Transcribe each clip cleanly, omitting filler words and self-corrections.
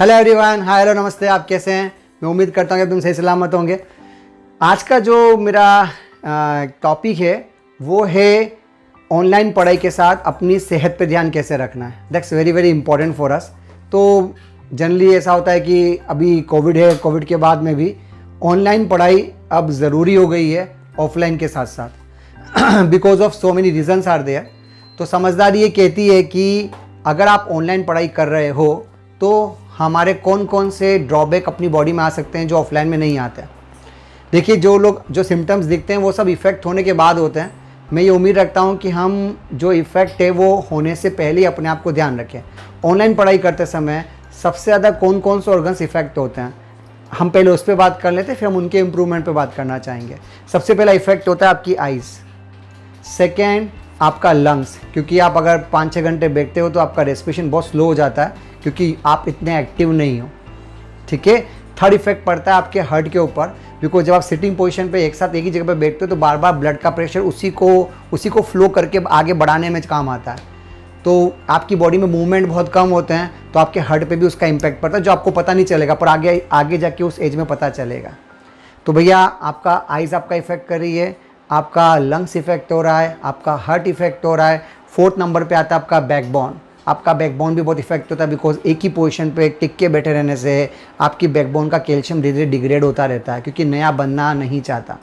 Hello everyone, hi hello नमस्ते। आप कैसे हैं? मैं उम्मीद करता हूँ कि तुम सही सलामत होंगे। आज का जो मेरा टॉपिक है वो है ऑनलाइन पढ़ाई के साथ अपनी सेहत पे ध्यान कैसे रखना है। That's very very important for us. तो जनरली ऐसा होता है कि अभी कोविड है, कोविड के बाद में भी ऑनलाइन पढ़ाई अब ज़रूरी हो गई है ऑफलाइन के साथ साथ because of so many reasons are there. तो समझदारी ये कहती है कि अगर आप ऑनलाइन पढ़ाई कर रहे हो तो हमारे कौन कौन से ड्रॉबैक अपनी बॉडी में आ सकते हैं जो ऑफलाइन में नहीं आते हैं। देखिए, जो सिम्टम्स दिखते हैं वो सब इफ़ेक्ट होने के बाद होते हैं। मैं ये उम्मीद रखता हूँ कि हम जो इफ़ेक्ट है वो होने से पहले ही अपने आप को ध्यान रखें। ऑनलाइन पढ़ाई करते समय सबसे ज़्यादा कौन कौन से ऑर्गन्स इफ़ेक्ट होते हैं, हम पहले उस पर बात कर लेते हैं, फिर हम उनके इम्प्रूवमेंट पे बात करना चाहेंगे। सबसे पहला इफ़ेक्ट होता है आपकी आइज़। सेकेंड, आपका लंग्स, क्योंकि आप अगर 5-6 घंटे बैठते हो तो आपका रेस्पिरेशन बहुत स्लो हो जाता है क्योंकि आप इतने एक्टिव नहीं हो। ठीक है। थर्ड इफेक्ट पड़ता है आपके हार्ट के ऊपर, बिकॉज जब आप सिटिंग पोजीशन पे एक साथ एक ही जगह पे बैठते हो तो बार बार ब्लड का प्रेशर उसी को फ्लो करके आगे बढ़ाने में काम आता है। तो आपकी बॉडी में मूवमेंट बहुत कम होते हैं तो आपके हार्ट पे भी उसका इम्पैक्ट पड़ता है, जो आपको पता नहीं चलेगा पर आगे जाके उस एज में पता चलेगा। तो भैया, आपका आइज़ आपका इफेक्ट कर रही है, आपका लंग्स इफेक्ट हो रहा है, आपका हार्ट इफेक्ट हो रहा है। फोर्थ नंबर पे आता है आपका बैकबोन। आपका बैकबोन भी बहुत इफेक्ट होता है बिकॉज एक ही पोजीशन पे टिक के बैठे रहने से आपकी बैकबोन का कैल्शियम धीरे धीरे डिग्रेड होता रहता है क्योंकि नया बनना नहीं चाहता।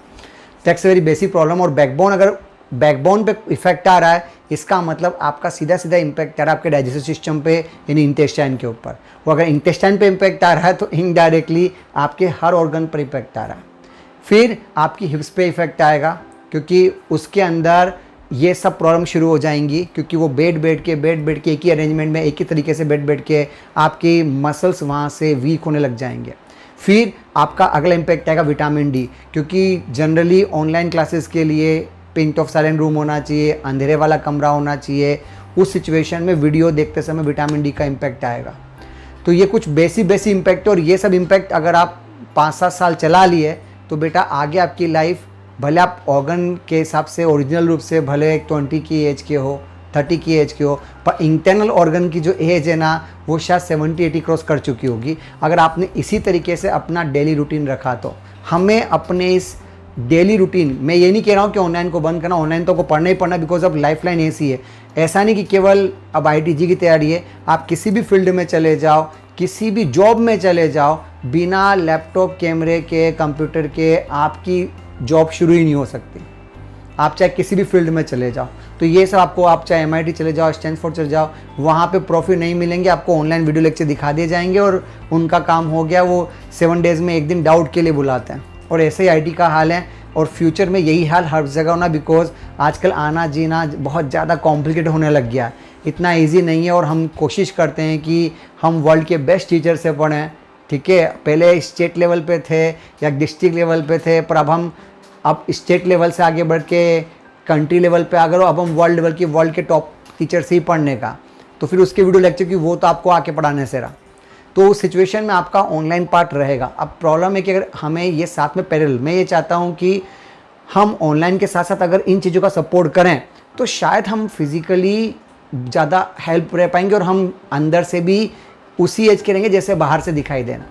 That's very basic problem. और अगर बैकबोन पे इफेक्ट आ रहा है, इसका मतलब आपका सीधा सीधा इम्पैक्ट आ रहा है आपके डाइजेस्टिव सिस्टम पे, यानी इंटेस्टाइन के ऊपर। वो अगर इंटेस्टाइन पे इम्पैक्ट आ रहा है तो इनडायरेक्टली आपके हर ऑर्गन पर इफेक्ट आ रहा है। फिर आपकी हिप्स पे इफेक्ट आएगा क्योंकि उसके अंदर ये सब प्रॉब्लम शुरू हो जाएंगी, क्योंकि वो बैठ बैठ के एक ही अरेंजमेंट में एक ही तरीके से बैठ के आपकी मसल्स वहाँ से वीक होने लग जाएंगे। फिर आपका अगला इम्पैक्ट आएगा विटामिन डी, क्योंकि जनरली ऑनलाइन क्लासेस के लिए पिंट ऑफ साइलेंट रूम होना चाहिए, अंधेरे वाला कमरा होना चाहिए। उस सिचुएशन में वीडियो देखते समय विटामिन डी का इम्पैक्ट आएगा। तो ये कुछ बेसिक इम्पैक्ट, और ये सब इम्पैक्ट अगर आप 5-7 साल चला लिए तो बेटा आगे आपकी लाइफ, भले आप ऑर्गन के हिसाब से ओरिजिनल रूप से भले 20 की एज के हो, 30 की एज के हो, पर इंटरनल ऑर्गन की जो एज है ना वो शायद 70-80 क्रॉस कर चुकी होगी। अगर आपने इसी तरीके से अपना डेली रूटीन रखा तो हमें अपने इस डेली रूटीन, मैं ये नहीं कह रहा हूँ कि ऑनलाइन को बंद करना, ऑनलाइन तो को पढ़ना ही पढ़ना बिकॉज अब लाइफ लाइन ऐसी है। ऐसा नहीं कि केवल अब IITG की तैयारी है, आप किसी भी फील्ड में चले जाओ, किसी भी जॉब में चले जाओ, बिना लैपटॉप, कैमरे के, कंप्यूटर के आपकी जॉब शुरू ही नहीं हो सकती। आप चाहे किसी भी फील्ड में चले जाओ, तो ये सब आपको, आप चाहे MIT चले जाओ, स्टैनफोर्ड चले जाओ, वहाँ पे प्रॉफिट नहीं मिलेंगे। आपको ऑनलाइन वीडियो लेक्चर दिखा दिए जाएंगे और उनका काम हो गया। वो 7 डेज़ में एक दिन डाउट के लिए बुलाते हैं, और ऐसे ही IT का हाल है और फ्यूचर में यही हाल हर जगह होना, बिकॉज आजकल आना जीना बहुत ज़्यादा कॉम्प्लिकेटेड होने लग गया है, इतना ईजी नहीं है। और हम कोशिश करते हैं कि हम वर्ल्ड के बेस्ट टीचर से पढ़ें। ठीक है, पहले स्टेट लेवल पे थे या डिस्ट्रिक्ट लेवल पे थे, पर अब स्टेट लेवल से आगे बढ़ के कंट्री लेवल पे आ गए, अब हम वर्ल्ड के टॉप टीचर से ही पढ़ने का, तो फिर उसके वीडियो लेक्चर की वो तो आपको आके पढ़ाने से रहा। तो उस सिचुएशन में आपका ऑनलाइन पार्ट रहेगा। अब प्रॉब्लम है कि अगर हमें ये साथ में पैरेलल, मैं ये चाहता हूँ कि हम ऑनलाइन के साथ साथ अगर इन चीज़ों का सपोर्ट करें तो शायद हम फिज़िकली ज़्यादा हेल्प रह पाएंगे और हम अंदर से भी उसी एज के रहेंगे जैसे बाहर से दिखाई देना।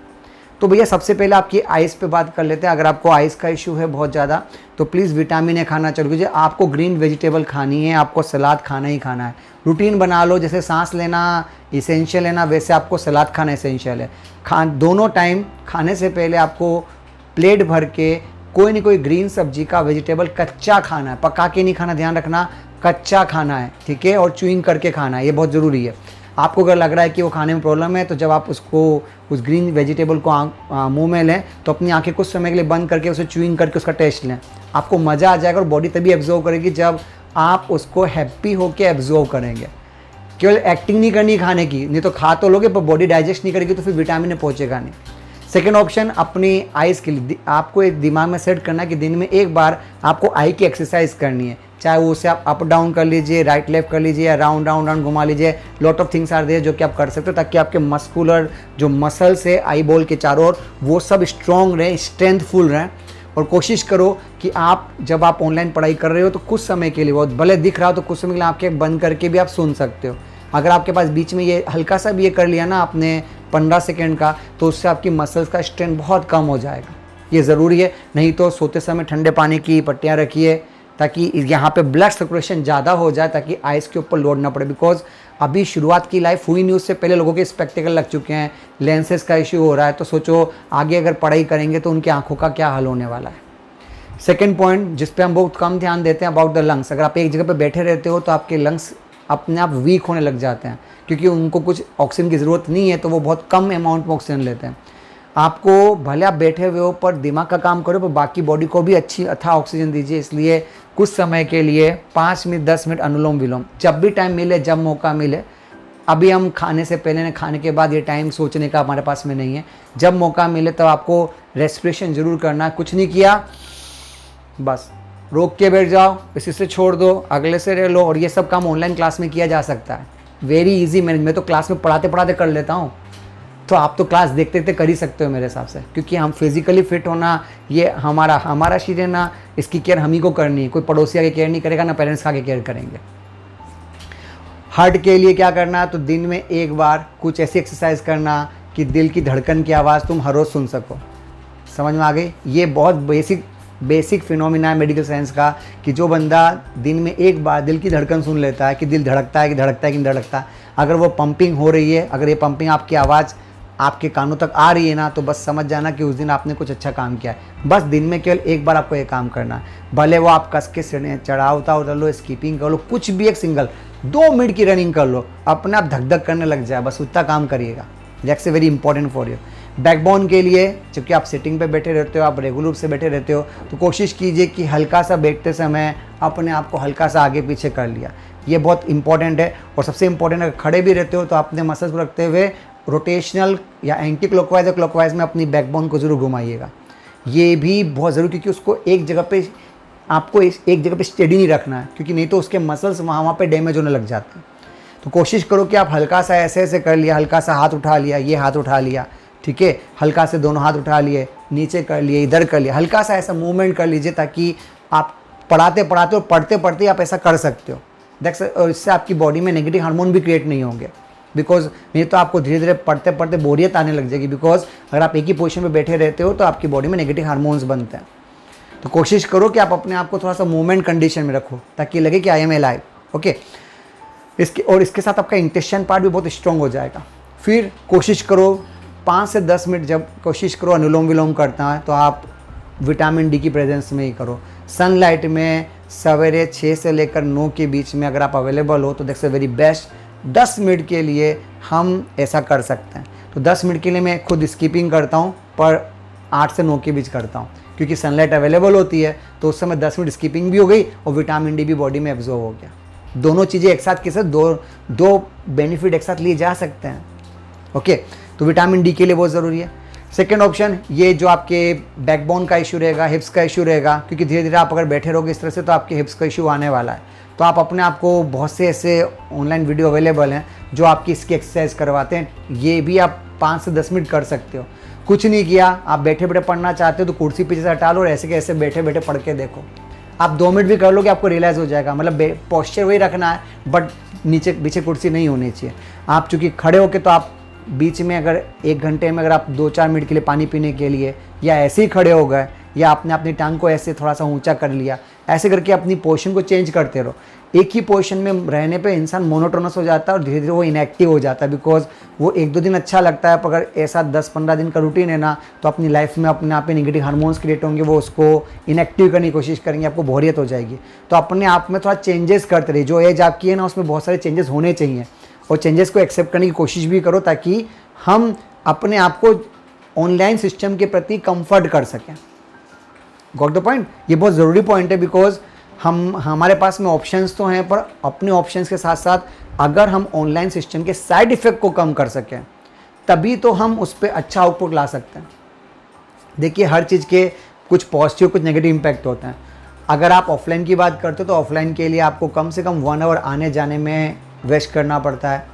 तो भैया, सबसे पहले आपकी आइज़ पे बात कर लेते हैं। अगर आपको आइज़ का इशू है बहुत ज़्यादा तो प्लीज़ विटामिन ए खाना चालू कीजिए। आपको ग्रीन वेजिटेबल खानी है, आपको सलाद खाना ही खाना है। रूटीन बना लो, जैसे सांस लेना इसेंशियल है ना, वैसे आपको सलाद खाना इसेंशियल है। दोनों टाइम खाने से पहले आपको प्लेट भर के कोई ना कोई ग्रीन सब्जी का वेजिटेबल कच्चा खाना है, पका के नहीं खाना, ध्यान रखना, कच्चा खाना है। ठीक है, और च्यूइंग करके खाना है, ये बहुत ज़रूरी है। आपको अगर लग रहा है कि वो खाने में प्रॉब्लम है तो जब आप उस ग्रीन वेजिटेबल को मुंह में लें तो अपनी आंखें कुछ समय के लिए बंद करके उसे च्यूइंग करके उसका टेस्ट लें। आपको मज़ा आ जाएगा और बॉडी तभी एब्जॉर्व करेगी जब आप उसको हैप्पी होकर एब्जॉर्व करेंगे। केवल एक्टिंग नहीं करनी खाने की, नहीं तो खा तो लोगे पर बॉडी डाइजेस्ट नहीं करेगी तो फिर विटामिन में पहुँचेगा नहीं। सेकेंड ऑप्शन, अपनी आइज़ के लिए आपको एक दिमाग में सेट करना है कि दिन में एक बार आपको आई की एक्सरसाइज करनी है, चाहे वो उसे आप अप डाउन कर लीजिए, राइट लेफ्ट कर लीजिए, या राउंड राउंड घुमा लीजिए। Lot of things are there जो कि आप कर सकते हो ताकि आपके मस्कुलर जो मसल्स है आई बॉल के चारों ओर वो सब स्ट्रॉन्ग रहें, स्ट्रेंथफुल रहें। और कोशिश करो कि आप जब आप ऑनलाइन पढ़ाई कर रहे हो तो कुछ समय के लिए, बहुत भले दिख रहा हो तो कुछ समय के लिए आंखें बंद करके भी आप सुन सकते हो। अगर आपके पास बीच में ये हल्का सा भी ये कर लिया ना आपने 15 सेकेंड का, तो उससे आपकी मसल्स का स्ट्रेन बहुत कम हो जाएगा। ये ज़रूरी है। नहीं तो सोते समय ठंडे पानी की पट्टियाँ रखिए ताकि यहाँ पे ब्लड सर्कुलेशन ज़्यादा हो जाए, ताकि आइज़ के ऊपर लोड ना पड़े। बिकॉज अभी शुरुआत की लाइफ हुई नहीं, उससे पहले लोगों के स्पेक्टिकल लग चुके हैं, लेंसेज का इश्यू हो रहा है। तो सोचो आगे अगर पढ़ाई करेंगे तो उनकी आंखों का क्या हाल होने वाला है। सेकेंड पॉइंट जिस पे हम बहुत कम ध्यान देते हैं, अबाउट द लंग्स। अगर आप एक जगह पे बैठे रहते हो तो आपके लंग्स अपने आप वीक होने लग जाते हैं, क्योंकि उनको कुछ ऑक्सीजन की ज़रूरत नहीं है, तो वो बहुत कम अमाउंट में ऑक्सीजन लेते हैं। आपको भले आप बैठे हुए हो पर दिमाग का काम करो, पर बाकी बॉडी को भी अच्छी अथाह ऑक्सीजन दीजिए। इसलिए कुछ समय के लिए 5 मिनट 10 मिनट अनुलोम विलोम, जब भी टाइम मिले, जब मौका मिले। अभी हम खाने से पहले ने खाने के बाद ये टाइम सोचने का हमारे पास में नहीं है। जब मौका मिले तब आपको रेस्पिरेशन ज़रूर करना है। कुछ नहीं किया बस रोक के बैठ जाओ, इसी से छोड़ दो, अगले से रह लो। और ये सब काम ऑनलाइन क्लास में किया जा सकता है, वेरी इजी। मैं तो क्लास में पढ़ाते पढ़ाते कर लेता हूँ, तो आप तो क्लास देखते देखते कर ही सकते हो मेरे हिसाब से। क्योंकि हम फिजिकली फिट होना, ये हमारा शरीर है ना, इसकी केयर हम ही को करनी है। कोई पड़ोसी आगे केयर नहीं करेगा, ना पेरेंट्स का आगे केयर करेंगे। हार्ट के लिए क्या करना है, तो दिन में एक बार कुछ ऐसी एक्सरसाइज करना कि दिल की धड़कन की आवाज़ तुम हर रोज़ सुन सको। समझ में आ गई? ये बहुत बेसिक फिनोमिना है मेडिकल साइंस का, कि जो बंदा दिन में एक बार दिल की धड़कन सुन लेता है कि दिल धड़कता है कि धड़कता है कि नहीं धड़कता, अगर वो पंपिंग हो रही है, अगर ये पंपिंग आपकी आवाज़ आपके कानों तक आ रही है ना, तो बस समझ जाना कि उस दिन आपने कुछ अच्छा काम किया है। बस दिन में केवल एक बार आपको ये काम करना है। भले वो आप कस के चढ़ाव उतर लो, स्कीपिंग कर लो, कुछ भी, एक सिंगल 2 मिनट की रनिंग कर लो, अपने आप धक धक करने लग जाए, बस उतना काम करिएगा। That's very important for you. Backbone के लिए, जबकि आप सिटिंग पे बैठे रहते हो, आप रेगुलर रूप से बैठे रहते हो, तो कोशिश कीजिए कि हल्का सा बैठते समय अपने आप को हल्का सा आगे पीछे कर लिया। ये बहुत इंपॉर्टेंट है। और सबसे इंपॉर्टेंट, अगर खड़े भी रहते हो तो अपने मसल्स को रखते हुए रोटेशनल या एंटी क्लॉकवाइज या क्लॉकवाइज में अपनी बैकबोन को ज़रूर घुमाइएगा। ये भी बहुत ज़रूरी, क्योंकि उसको एक जगह पे आपको एक जगह पे स्टेडी नहीं रखना है, क्योंकि नहीं तो उसके मसल्स वहाँ पे डैमेज होने लग जाते हैं। तो कोशिश करो कि आप हल्का सा ऐसे ऐसे कर लिया, हल्का सा हाथ उठा लिया, ये हाथ उठा लिया, ठीक है, हल्का से दोनों हाथ उठा लिए, नीचे कर लिए, इधर कर लिया, हल्का सा ऐसा मूवमेंट कर लीजिए, ताकि आप पढ़ाते पढ़ाते और पढ़ते पढ़ते आप ऐसा कर सकते हो। और इससे आपकी बॉडी में नेगेटिव हार्मोन भी क्रिएट नहीं होंगे। बिकॉज नहीं तो आपको धीरे धीरे पढ़ते पढ़ते बोरियत आने लग जाएगी। बिकॉज अगर आप एक ही पोजीशन में बैठे रहते हो तो आपकी बॉडी में नेगेटिव हार्मोन्स बनते हैं। तो कोशिश करो कि आप अपने आप को थोड़ा सा मूवमेंट कंडीशन में रखो, ताकि लगे कि आई एम अलाइव। ओके, इसके साथ आपका इंटेस्टाइन पार्ट भी बहुत स्ट्रॉन्ग हो जाएगा। फिर कोशिश करो 5 से 10 मिनट जब कोशिश करो अनुलोम विलोम करता है तो आप विटामिन डी की प्रेजेंस में ही करो। सनलाइट में सवेरे 6 से लेकर 9 के बीच में अगर आप अवेलेबल हो तो that's a very best. 10 minute के लिए हम ऐसा कर सकते हैं। तो 10 मिनट के लिए मैं खुद स्कीपिंग करता हूँ, पर 8 से 9 के बीच करता हूँ, क्योंकि सनलाइट अवेलेबल होती है। तो उस समय 10 मिनट स्कीपिंग भी हो गई और विटामिन डी भी बॉडी में एब्जॉर्ब हो गया। दोनों चीज़ें एक साथ कैसे, दो बेनिफिट एक साथ लिए जा सकते हैं। ओके, तो विटामिन डी के लिए बहुत ज़रूरी है। सेकेंड ऑप्शन, ये जो आपके बैकबोन का इशू रहेगा, हिप्स का इशू रहेगा, क्योंकि धीरे धीरे आप अगर बैठे रहोगे इस तरह से तो आपके हिप्स का इशू आने वाला है। तो आप अपने आप को, बहुत से ऐसे ऑनलाइन वीडियो अवेलेबल हैं जो आपकी इसकी एक्सरसाइज करवाते हैं। ये भी आप 5 से 10 मिनट कर सकते हो। कुछ नहीं किया, आप बैठे बैठे पढ़ना चाहते हो तो कुर्सी पीछे से हटा लो और ऐसे के ऐसे बैठे बैठे पढ़ के देखो। आप 2 मिनट भी कर लोगे, आपको रियलाइज़ हो जाएगा। मतलब पोस्चर वही रखना है, बट नीचे पीछे कुर्सी नहीं होनी चाहिए। आप चूँकि खड़े होके, तो आप बीच में अगर 1 घंटे में अगर आप 2-4 मिनट के लिए पानी पीने के लिए या ऐसे ही खड़े हो गए, या आपने अपनी टांग को ऐसे थोड़ा सा ऊंचा कर लिया, ऐसे करके अपनी पोजीशन को चेंज करते रहो। एक ही पोजीशन में रहने पे इंसान मोनोटोनस हो जाता है और धीरे धीरे वो इनएक्टिव हो जाता है। बिकॉज वो 1-2 दिन अच्छा लगता है, पर अगर ऐसा 10-15 दिन का रूटीन है ना, तो अपनी लाइफ में अपने आप में नेगेटिव हार्मोन्स क्रिएट होंगे, वो उसको इनएक्टिव करने की कोशिश करेंगे, आपको बोरियत हो जाएगी। तो अपने आप में थोड़ा चेंजेस करते रहिए। जो एज आपकी है ना, उसमें बहुत सारे चेंजेस होने चाहिए, और चेंजेस को एक्सेप्ट करने की कोशिश भी करो, ताकि हम अपने आप को ऑनलाइन सिस्टम के प्रति कंफर्ट कर सकें। Got the point? ये बहुत ज़रूरी पॉइंट है। बिकॉज हमारे पास में ऑप्शंस तो हैं, पर अपने ऑप्शंस के साथ साथ अगर हम ऑनलाइन सिस्टम के साइड इफ़ेक्ट को कम कर सकें, तभी तो हम उस पर अच्छा आउटपुट ला सकते हैं। देखिए, हर चीज़ के कुछ पॉजिटिव कुछ नेगेटिव इम्पैक्ट होते हैं। अगर आप ऑफलाइन की बात करते हो तो ऑफलाइन के लिए आपको कम से कम 1 आवर आने जाने में वेस्ट करना पड़ता है।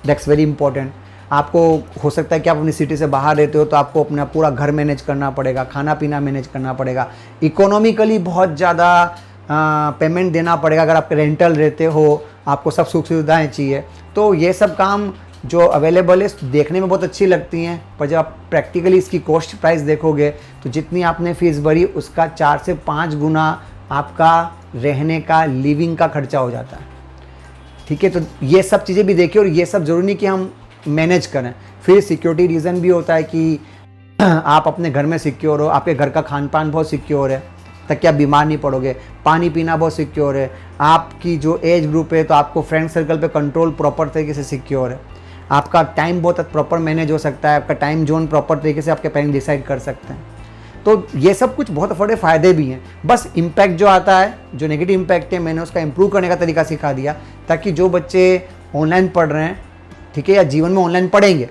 That's very important. आपको हो सकता है कि आप अपनी सिटी से बाहर रहते हो तो आपको अपना पूरा घर मैनेज करना पड़ेगा, खाना पीना मैनेज करना पड़ेगा, इकोनॉमिकली बहुत ज़्यादा पेमेंट देना पड़ेगा। अगर आप रेंटल रहते हो, आपको सब सुख सुविधाएँ चाहिए, तो ये सब काम जो अवेलेबल है देखने में बहुत अच्छी लगती हैं, पर जब आप प्रैक्टिकली इसकी कॉस्ट प्राइस देखोगे तो जितनी आपने फ़ीस भरी उसका 4 से 5 गुना आपका रहने का, लिविंग का खर्चा हो जाता है। ठीक है, तो ये सब चीज़ें भी देखिए, और ये सब ज़रूरी नहीं कि हम मैनेज करें। फिर सिक्योरिटी रीज़न भी होता है कि आप अपने घर में सिक्योर हो, आपके घर का खान पान बहुत सिक्योर है ताकि आप बीमार नहीं पड़ोगे, पानी पीना बहुत सिक्योर है, आपकी जो एज ग्रुप है तो आपको फ्रेंड सर्कल पे कंट्रोल प्रॉपर तरीके से सिक्योर है, आपका टाइम बहुत प्रॉपर मैनेज हो सकता है, आपका टाइम जोन प्रॉपर तरीके से आपके पेरेंट्स डिसाइड कर सकते हैं। तो ये सब कुछ बहुत बड़े फ़ायदे भी हैं। बस इम्पैक्ट जो आता है, जो नेगेटिव इम्पैक्ट है, मैंने उसका इम्प्रूव करने का तरीका सिखा दिया ताकि जो बच्चे ऑनलाइन पढ़ रहे हैं, ठीक है, या जीवन में ऑनलाइन पढ़ेंगे,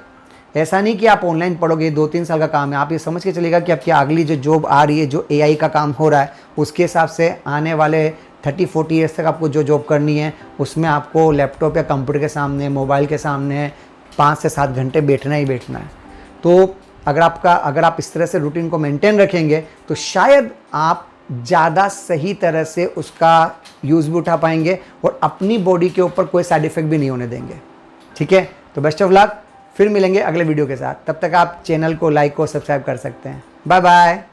ऐसा नहीं कि आप ऑनलाइन पढ़ोगे 2-3 साल का काम है, आप ये समझ के चलेगा कि आपकी अगली जो जॉब आ रही है, जो AI का काम हो रहा है, उसके हिसाब से आने वाले 30-40 ईयर्स तक आपको जो जॉब करनी है उसमें आपको लैपटॉप या कंप्यूटर के सामने, मोबाइल के सामने 5 से 7 घंटे बैठना ही बैठना है। तो अगर आप इस तरह से रूटीन को मेंटेन रखेंगे तो शायद आप ज़्यादा सही तरह से उसका यूज़ भी उठा पाएंगे और अपनी बॉडी के ऊपर कोई साइड इफ़ेक्ट भी नहीं होने देंगे। ठीक है, तो बेस्ट ऑफ लक, फिर मिलेंगे अगले वीडियो के साथ। तब तक आप चैनल को लाइक और सब्सक्राइब कर सकते हैं। Bye bye.